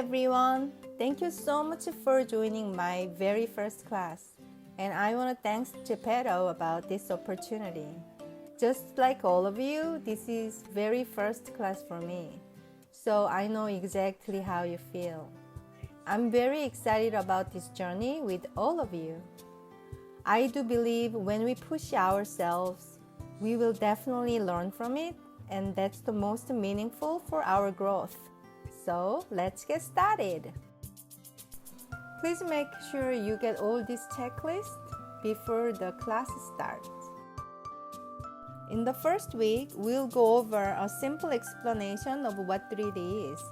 everyone! Thank you so much for joining my very first class. And I want to thank Zepeto about this opportunity. Just like all of you, this is very first class for me. So I know exactly how you feel. I'm very excited about this journey with all of you. I do believe when we push ourselves, we will definitely learn from it, and that's the most meaningful for our growth. So let's get started. Please make sure you get all this checklist before the class starts. In the first week, we'll go over a simple explanation of what 3D is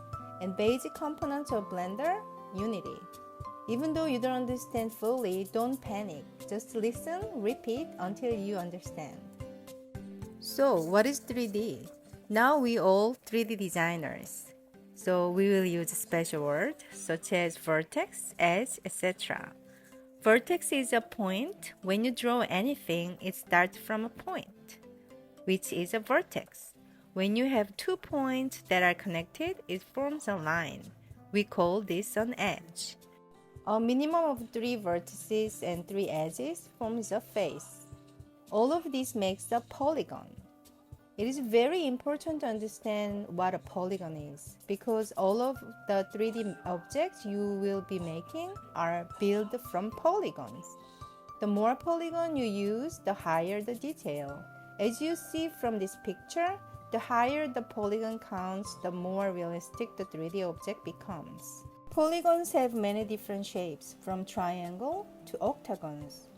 and basic components of Blender, Unity. Even though you don't understand fully, don't panic. Just listen, repeat until you understand. So, what is 3D? Now we all 3D designers. So we will use special words such as vertex, edge, etc. Vertex is a point. When you draw anything, it starts from a point, which is a vertex. When you have 2 points that are connected, it forms a line. We call this an edge. A minimum of 3 vertices and 3 edges forms a face. All of this makes a polygon. It is very important to understand what a polygon is because all of the 3D objects you will be making are built from polygons. The more polygon you use, the higher the detail. As you see from this picture, the higher the polygon counts, the more realistic the 3D object becomes. Polygons have many different shapes, from triangle to octagons.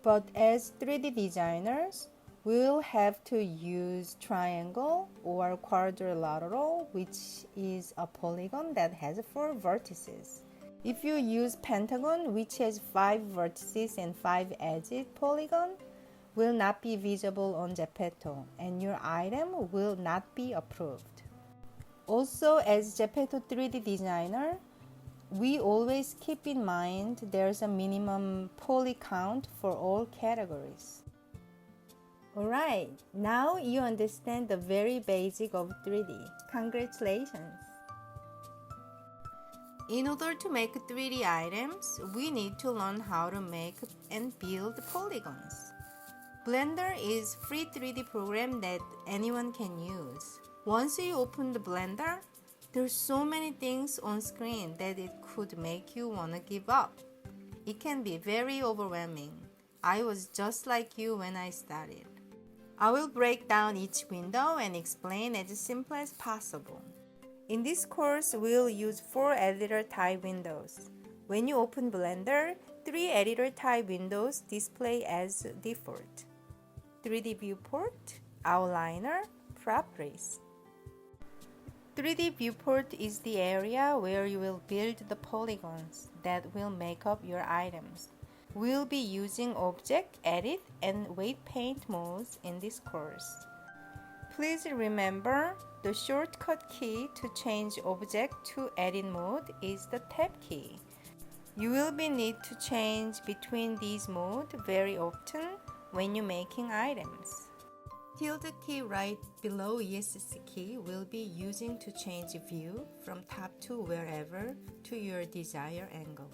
But as 3D designers, we'll have to use triangle or quadrilateral, which is a polygon that has 4 vertices. If you use pentagon, which has 5 vertices and 5 edges polygon, will not be visible on Zepeto, and your item will not be approved. Also, as Zepeto 3D designer, we always keep in mind there's a minimum poly count for all categories. Alright, now you understand the very basic of 3D. Congratulations! In order to make 3D items, we need to learn how to make and build polygons. Blender is a free 3D program that anyone can use. Once you open the Blender, there's so many things on screen that it could make you want to give up. It can be very overwhelming. I was just like you when I started. I will break down each window and explain as simple as possible. In this course, we'll use 4 editor type windows. When you open Blender, 3 editor type windows display as default: 3D viewport, outliner, properties. 3D viewport is the area where you will build the polygons that will make up your items. We'll be using Object, Edit, and Weight Paint modes in this course. Please remember, the shortcut key to change Object to Edit mode is the Tab key. You will be need to change between these modes very often when you're making items. Tilde key right below ESC key will be using to change view from top to wherever to your desired angle.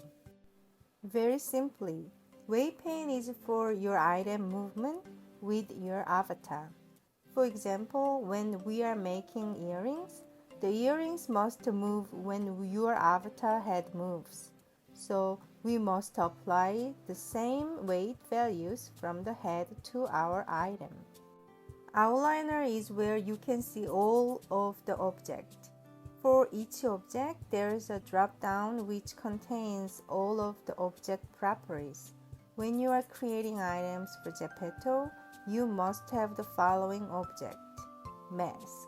Very simply, weight paint is for your item movement with your avatar. For example, when we are making earrings, the earrings must move when your avatar head moves. So we must apply the same weight values from the head to our item. Outliner is where you can see all of the object. For each object, there is a drop-down which contains all of the object properties. When you are creating items for Zepeto, you must have the following object: mask,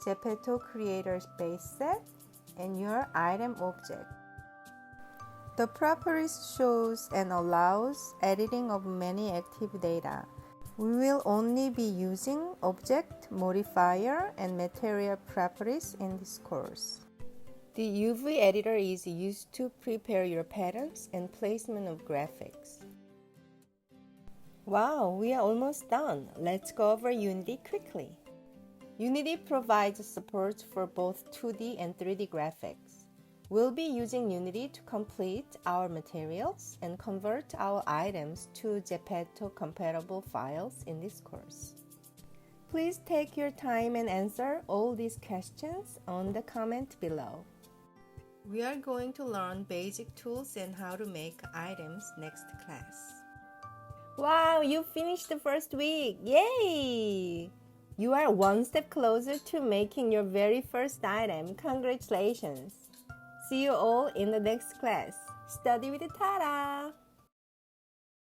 Zepeto Creator's base set, and your item object. The properties shows and allows editing of many active data. We will only be using object, modifier, and material properties in this course. The UV editor is used to prepare your patterns and placement of graphics. Wow, we are almost done. Let's go over Unity quickly. Unity provides support for both 2D and 3D graphics. We'll be using Unity to complete our materials and convert our items to Zepeto compatible files in this course. Please take your time and answer all these questions on the comment below. We are going to learn basic tools and how to make items next class. Wow, you finished the first week! Yay! You are one step closer to making your very first item. Congratulations! See you all in the next class. Study with Tara!